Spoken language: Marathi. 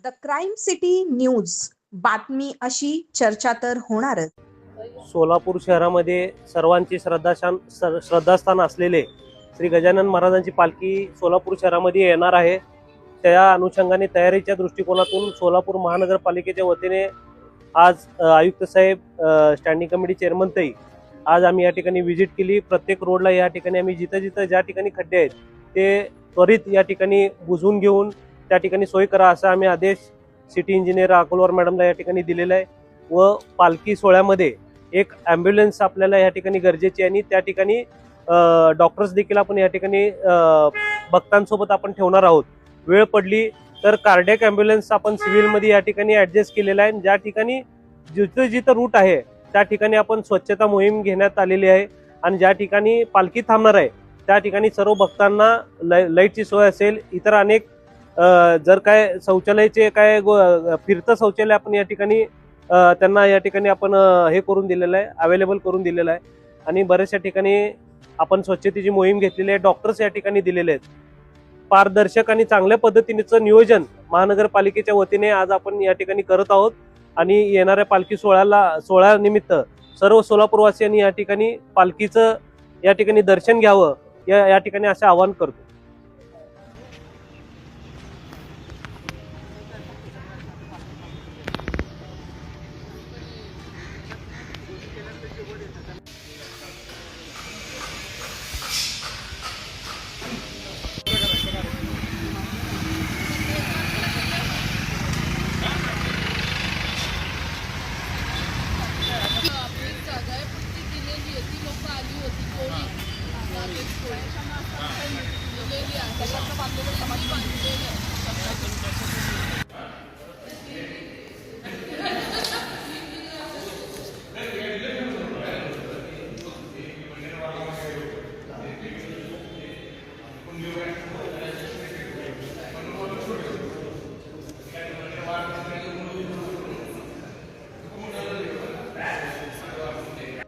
द क्राईम सिटी न्यूज बातमी अशी चर्चा तर होणारच। सोलापूर शहरामध्ये सर्वांची श्रद्धास्थान असलेले श्री गजानन महाराजांची पालखी सोलापूर शहरामध्ये येणार आहे। त्या अनुषंगाने तयारीच्या दृष्टिकोनातून सोलापूर महानगरपालिकेच्या वतीने आज आयुक्त साहेब, स्टँडिंग कमिटी चेअरमन ताई, आज आम्ही या ठिकाणी व्हिजिट केली। प्रत्येक रोडला या ठिकाणी आम्ही जिथं ज्या ठिकाणी खड्डे आहेत ते त्वरित या ठिकाणी बुजवून घेऊन त्या ठिकाणी सोय करा असा आम्ही आदेश सिटी इंजिनियर अकोलवार मॅडमला या ठिकाणी दिलेला आहे। व पालखी सोहळ्यामध्ये एक ॲम्ब्युलन्स आपल्याला या ठिकाणी गरजेची आहे आणि त्या ठिकाणी डॉक्टर्स देखील आपण या ठिकाणी भक्तांसोबत आपण ठेवणार आहोत। वेळ पडली तर कार्डियक ॲम्ब्युलन्स आपण सिव्हिलमध्ये या ठिकाणी ॲडजस्ट केलेला आहे। ज्या ठिकाणी जिथं रूट आहे त्या ठिकाणी आपण स्वच्छता मोहीम घेण्यात आलेली आहे आणि ज्या ठिकाणी पालखी थांबणार आहे त्या ठिकाणी सर्व भक्तांना लाईटची सोय असेल। इतर अनेक जर काय शौचालयाचे काय फिरतं शौचालय आपण या ठिकाणी त्यांना या ठिकाणी आपण हे करून दिलेलं आहे, अवेलेबल करून दिलेलं आहे आणि बऱ्याचशा ठिकाणी आपण स्वच्छतेची मोहीम घेतलेली आहे। डॉक्टर्स या ठिकाणी दिलेले आहेत। पारदर्शक आणि चांगल्या पद्धतीनेचं नियोजन महानगरपालिकेच्या वतीने आज आपण या ठिकाणी करत आहोत आणि येणाऱ्या पालखी सोहळ्यानिमित्त सर्व सोलापूरवासियांनी या ठिकाणी पालखीचं या ठिकाणी दर्शन घ्यावं या ठिकाणी असं आवाहन करतो। दिलेली आहे.